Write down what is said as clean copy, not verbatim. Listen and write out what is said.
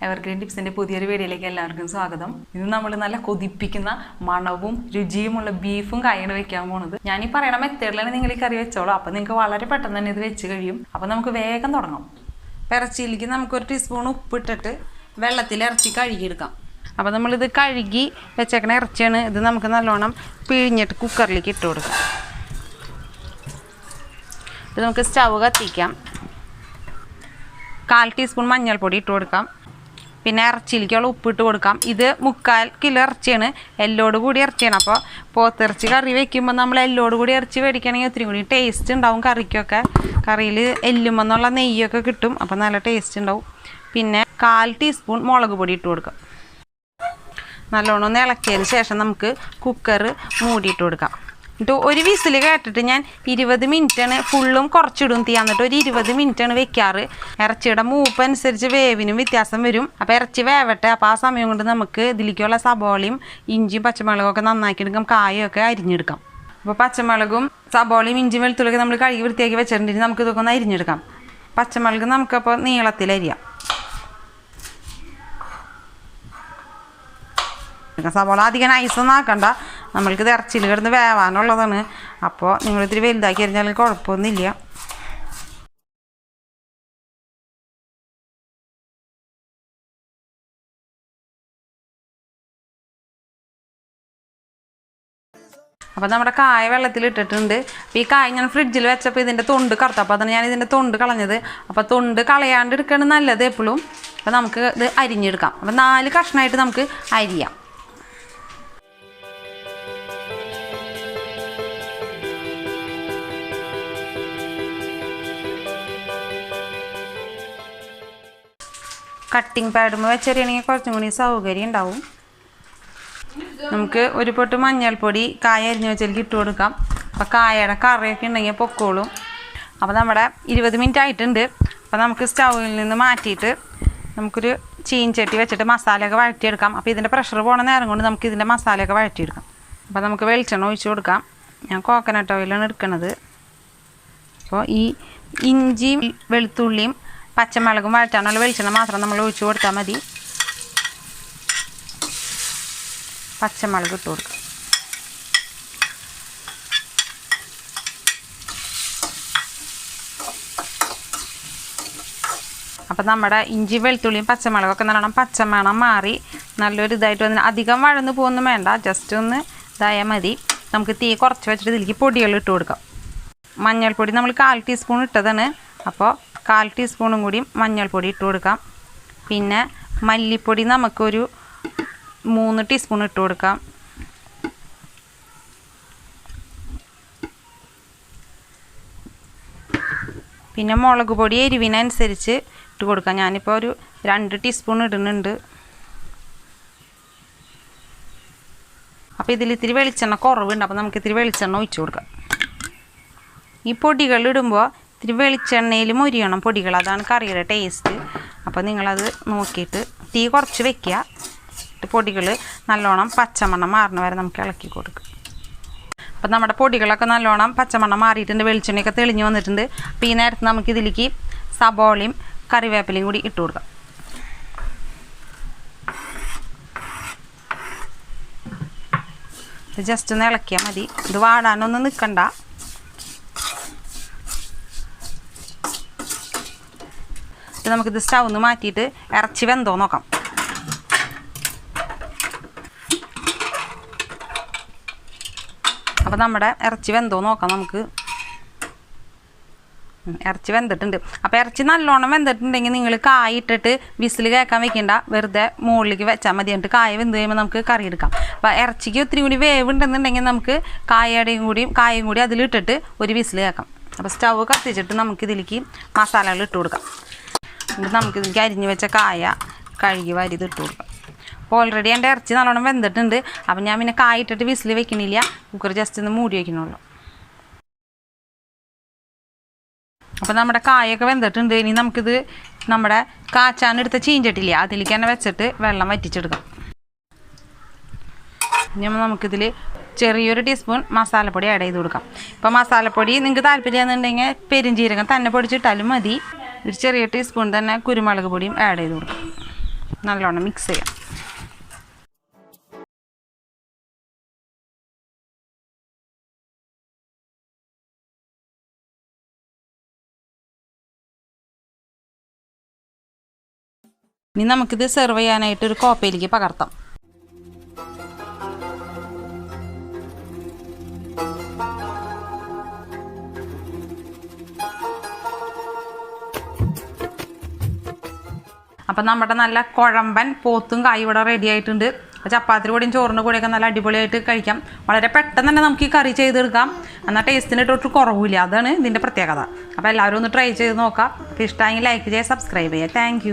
Evergreen ടിപ്സിൻ്റെ പുതിയൊരു വീഡിയോയിലേക്ക് എല്ലാവർക്കും സ്വാഗതം. ഇന്ന് നമ്മൾ നല്ല കൊതിപ്പിക്കുന്ന മണവും രുചിയുമുള്ള ബീഫും കായാണ് വെക്കാൻ പോകുന്നത്. ഞാൻ ഈ പറയുന്ന മെത്തേഡിലാണ് നിങ്ങൾ ഈ കറി വെച്ചോളൂ. അപ്പോൾ നിങ്ങൾക്ക് വളരെ പെട്ടെന്ന് തന്നെ ഇത് വെച്ച് കഴിയും. അപ്പോൾ നമുക്ക് വേഗം തുടങ്ങാം. ഇറച്ചിയിലേക്ക് നമുക്കൊരു ടീസ്പൂൺ ഉപ്പിട്ടിട്ട് വെള്ളത്തിൽ ഇറച്ചി കഴുകിയെടുക്കാം. അപ്പോൾ നമ്മളിത് കഴുകി വെച്ചേക്കണ ഇറച്ചിയാണ്. ഇത് നമുക്ക് നല്ലോണം പിഴിഞ്ഞിട്ട് കുക്കറിലേക്ക് ഇട്ട് കൊടുക്കാം. ഇത് നമുക്ക് സ്റ്റൗ കത്തിക്കാം. 1/4 ടീസ്പൂൺ മഞ്ഞൾപ്പൊടി ഇട്ട് കൊടുക്കാം. പിന്നെ ഇറച്ചിയിലേക്കുള്ള ഉപ്പിട്ട് കൊടുക്കാം. ഇത് 3/4 കിലോ ഇറച്ചിയാണ്, എല്ലോട് കൂടി ഇറച്ചിയാണ്. അപ്പോൾ പോത്തിറച്ചി കറി വെക്കുമ്പോൾ നമ്മൾ എല്ലോട് കൂടി ഇറച്ചി മേടിക്കുകയാണെങ്കിൽ ഒത്തിരി കൂടി ടേസ്റ്റ് ഉണ്ടാവും. കറിക്കൊക്കെ കറിയിൽ എല്ലുമെന്നുള്ള നെയ്യൊക്കെ കിട്ടും. അപ്പോൾ നല്ല ടേസ്റ്റ് ഉണ്ടാവും. പിന്നെ 1/4 ടീസ്പൂൺ മുളക് പൊടി ഇട്ട് കൊടുക്കാം. നല്ലോണം ഒന്ന് ഇളക്കിയതിന് ശേഷം നമുക്ക് കുക്കർ മൂടിയിട്ട് കൊടുക്കാം. എന്നിട്ട് ഒരു വിസിൽ കേട്ടിട്ട് ഞാൻ 20 മിനിറ്റാണ് ഫുള്ളും കുറച്ചിടും തീ. എന്നിട്ട് ഒരു 20 മിനിറ്റാണ് വെക്കാറ്. ഇറച്ചിയുടെ മൂപ്പ് അനുസരിച്ച് വേവിനും വ്യത്യാസം വരും. അപ്പോൾ ഇറച്ചി വേവട്ടെ. അപ്പോൾ ആ സമയം കൊണ്ട് നമുക്ക് ഇതിലേക്കുള്ള സബോളയും ഇഞ്ചിയും പച്ചമുളകൊക്കെ നന്നാക്കി എടുക്കാം. കായൊക്കെ അരിഞ്ഞെടുക്കാം. അപ്പോൾ പച്ചമുളകും സബോളയും ഇഞ്ചിയും വെളുത്തുള്ളിയൊക്കെ നമ്മൾ കഴുകി വൃത്തിയാക്കി വെച്ചിട്ടുണ്ടെങ്കിൽ നമുക്ക് ഇതൊക്കെ ഒന്ന് അരിഞ്ഞെടുക്കാം. പച്ചമുളക് നമുക്കപ്പോൾ നീളത്തിൽ അരിയാം. സബോള അധികം നൈസൊന്നും ആക്കണ്ട, നമ്മൾക്കിത് ഇറച്ചിയിൽ കിടന്ന് വേവാനുള്ളതാണ്. അപ്പോൾ നിങ്ങളിത്തിരി വലുതാക്കി അരിഞ്ഞാൽ കുഴപ്പമൊന്നുമില്ല. അപ്പോൾ നമ്മുടെ കായ വെള്ളത്തിലിട്ടിട്ടുണ്ട്. അപ്പോൾ ഈ കായ ഞാൻ ഫ്രിഡ്ജിൽ വെച്ചപ്പോൾ ഇതിൻ്റെ തൊണ്ട് കറുത്ത. അപ്പോൾ അതാണ് ഞാൻ ഇതിൻ്റെ തൊണ്ട് കളഞ്ഞത്. അപ്പോൾ തൊണ്ട് കളയാണ്ട് എടുക്കണം നല്ലത് എപ്പോഴും. അപ്പോൾ നമുക്ക് ഇത് അരിഞ്ഞെടുക്കാം. അപ്പോൾ 4 കഷ്ണമായിട്ട് നമുക്ക് അരിയാം. കട്ടിങ് പാഡുമ്പോൾ വെച്ചറിയണമെങ്കിൽ കുറച്ചും കൂടി സൗകര്യം ഉണ്ടാവും. നമുക്ക് ഒരു പൊട്ട് മഞ്ഞൾപ്പൊടി കായ അരിഞ്ഞ് വെച്ചതിലേക്ക് ഇട്ട് കൊടുക്കാം. അപ്പോൾ കായയുടെ കറിയൊക്കെ ഉണ്ടെങ്കിൽ പൊക്കോളും. അപ്പോൾ നമ്മുടെ 20 മിനിറ്റ് ആയിട്ടുണ്ട്. അപ്പോൾ നമുക്ക് സ്റ്റൗവിൽ നിന്ന് മാറ്റിയിട്ട് നമുക്കൊരു ചീൻചട്ടി വെച്ചിട്ട് മസാലയൊക്കെ വഴറ്റിയെടുക്കാം. അപ്പോൾ ഇതിൻ്റെ പ്രഷർ പോണ നേരം കൊണ്ട് നമുക്ക് ഇതിൻ്റെ മസാലയൊക്കെ വഴറ്റിയെടുക്കാം. അപ്പോൾ നമുക്ക് വെളിച്ചെണ്ണ ഒഴിച്ച് കൊടുക്കാം. ഞാൻ കോക്കനട്ട് ഓയിലാണ് എടുക്കുന്നത്. അപ്പോൾ ഈ ഇഞ്ചിയും വെളുത്തുള്ളിയും പച്ചമുളകും വഴറ്റാനുള്ള വെളിച്ചെണ്ണ മാത്രം നമ്മൾ ഒഴിച്ച് കൊടുത്താൽ മതി. പച്ചമുളക് ഇട്ട് കൊടുക്കുക. അപ്പം നമ്മുടെ ഇഞ്ചി വെളുത്തുള്ളിയും പച്ചമുളകൊക്കെ നല്ലോണം പച്ചമണം മാറി നല്ലൊരു ഇതായിട്ട് വന്നിട്ട് അധികം വഴന്ന് പോകുന്നു വേണ്ട, ജസ്റ്റ് ഒന്ന് ഇതായാൽ മതി. നമുക്ക് തീ കുറച്ച് വെച്ചിട്ട് ഇതിലേക്ക് പൊടികൾ ഇട്ട് കൊടുക്കാം. മഞ്ഞൾപ്പൊടി നമ്മൾ 1/4 ടീസ്പൂൺ ഇട്ടതാണ്. അപ്പോൾ 1/4 ടീസ്പൂണും കൂടി മഞ്ഞൾപ്പൊടി ഇട്ട് കൊടുക്കാം. പിന്നെ മല്ലിപ്പൊടി നമുക്കൊരു 3 ടീസ്പൂൺ ഇട്ട് കൊടുക്കാം. പിന്നെ മുളക് പൊടി എരിവിനനുസരിച്ച് ഇട്ട് കൊടുക്കാം. ഞാനിപ്പോൾ ഒരു 2 ടീസ്പൂൺ ഇടുന്നുണ്ട്. അപ്പോൾ ഇതിലിത്തിരി വെളിച്ചെണ്ണ കുറവുണ്ട്. അപ്പോൾ നമുക്ക് ഇത്തിരി വെളിച്ചെണ്ണ ഒഴിച്ച് കൊടുക്കാം. ഈ പൊടികൾ ഇടുമ്പോൾ ഇത്തിരി വെളിച്ചെണ്ണയിൽ മൊരിയണം പൊടികൾ, അതാണ് കറിയുടെ ടേസ്റ്റ്. അപ്പോൾ നിങ്ങളത് നോക്കിയിട്ട് തീ കുറച്ച് വെക്കുക. പൊടികൾ നല്ലോണം പച്ചമണം മാറണ വരെ നമുക്ക് ഇളക്കി കൊടുക്കുക. അപ്പോൾ നമ്മുടെ പൊടികളൊക്കെ നല്ലോണം പച്ചമണം മാറിയിട്ടുണ്ട്, വെളിച്ചെണ്ണയൊക്കെ തെളിഞ്ഞ് വന്നിട്ടുണ്ട്. അപ്പോൾ ഈ നേരത്ത് നമുക്ക് ഇതിലേക്ക് സബോളയും കറിവേപ്പിലയും കൂടി ഇട്ട് കൊടുക്കാം. ജസ്റ്റ് ഒന്ന് ഇളക്കിയാൽ മതി. ഇത് വാടാനൊന്നും നിൽക്കണ്ട. നമുക്കിത് സ്റ്റൗ ഒന്ന് മാറ്റിയിട്ട് ഇറച്ചി വെന്തോ നോക്കാം. അപ്പോൾ നമ്മുടെ ഇറച്ചി വെന്തോ നോക്കാം നമുക്ക്. ഇറച്ചി വെന്തിട്ടുണ്ട്. അപ്പോൾ ഇറച്ചി നല്ലോണം വെന്തിട്ടുണ്ടെങ്കിൽ നിങ്ങൾ കായ ഇട്ടിട്ട് വിസിൽ കേൾക്കാൻ വെക്കണ്ട, വെറുതെ മുകളിലേക്ക് വെച്ചാൽ മതി. എന്നിട്ട് കായ വെന്ത് കഴിയുമ്പോൾ നമുക്ക് കറി എടുക്കാം. അപ്പോൾ ഇറച്ചിക്ക് ഒത്തിരി കൂടി വേവ് ഉണ്ടെന്നുണ്ടെങ്കിൽ നമുക്ക് കായും കൂടി അതിലിട്ടിട്ട് ഒരു വിസിൽ കേൾക്കാം. അപ്പോൾ സ്റ്റൗ കത്തിച്ചിട്ട് നമുക്കിതിലേക്ക് മസാലകൾ ഇട്ട് കൊടുക്കാം. എന്നിട്ട് നമുക്കിതിലേക്ക് അരിഞ്ഞ് വെച്ച കായ കഴുകി വാരി ഇട്ട് കൊടുക്കാം. അപ്പോൾ ഓൾറെഡി എൻ്റെ ഇറച്ചി നല്ലോണം വെന്തിട്ടുണ്ട്. അപ്പം ഞാൻ പിന്നെ കായ ഇട്ടിട്ട് വിസിൽ വെക്കണില്ല, കുക്കർ ജസ്റ്റ് ഒന്ന് മൂടി വയ്ക്കണുള്ളൂ. അപ്പോൾ നമ്മുടെ കായൊക്കെ വെന്തിട്ടുണ്ട്. ഇനി നമുക്കിത് നമ്മുടെ കാച്ചാനെടുത്ത ചീഞ്ചട്ടില്ല അതിലേക്ക് തന്നെ വെച്ചിട്ട് വെള്ളം വറ്റിച്ചെടുക്കാം. ഇനി നമുക്കിതിൽ ചെറിയൊരു ടീസ്പൂൺ മസാലപ്പൊടി ആഡ് ചെയ്ത് കൊടുക്കാം. ഇപ്പോൾ മസാലപ്പൊടി നിങ്ങൾക്ക് താല്പര്യമെന്നുണ്ടെങ്കിൽ പെരുംജീരകം തന്നെ പൊടിച്ചിട്ടാലും മതി. ഒരു ചെറിയ ടീസ്പൂൺ തന്നെ കുരുമുളക് പൊടിയും ആഡ് ചെയ്ത് കൊടുക്കാം. നല്ലോണം മിക്സ് ചെയ്യാം. ഇനി നമുക്കിത് സെർവ് ചെയ്യാനായിട്ട് ഒരു കോപ്പയിലേക്ക് പകർത്താം. അപ്പം നമ്മുടെ നല്ല കുഴമ്പൻ പോത്തും കായ് ഇവിടെ റെഡി ആയിട്ടുണ്ട്. ചപ്പാത്തിയുടെ കൂടെയും ചോറിൻ്റെ കൂടെയൊക്കെ നല്ല അടിപൊളിയായിട്ട് കഴിക്കാം. വളരെ പെട്ടെന്ന് തന്നെ നമുക്ക് ഈ കറി ചെയ്തെടുക്കാം. എന്നാൽ ടേസ്റ്റിന് ഇട്ടൊട്ട് കുറവില്ല. അതാണ് ഇതിൻ്റെ പ്രത്യേകത. അപ്പോൾ എല്ലാവരും ഒന്ന് ട്രൈ ചെയ്ത് നോക്കാം. അപ്പോൾ ഇഷ്ടമെങ്കിൽ ലൈക്ക് ചെയ്യുക, സബ്സ്ക്രൈബ് ചെയ്യുക. താങ്ക്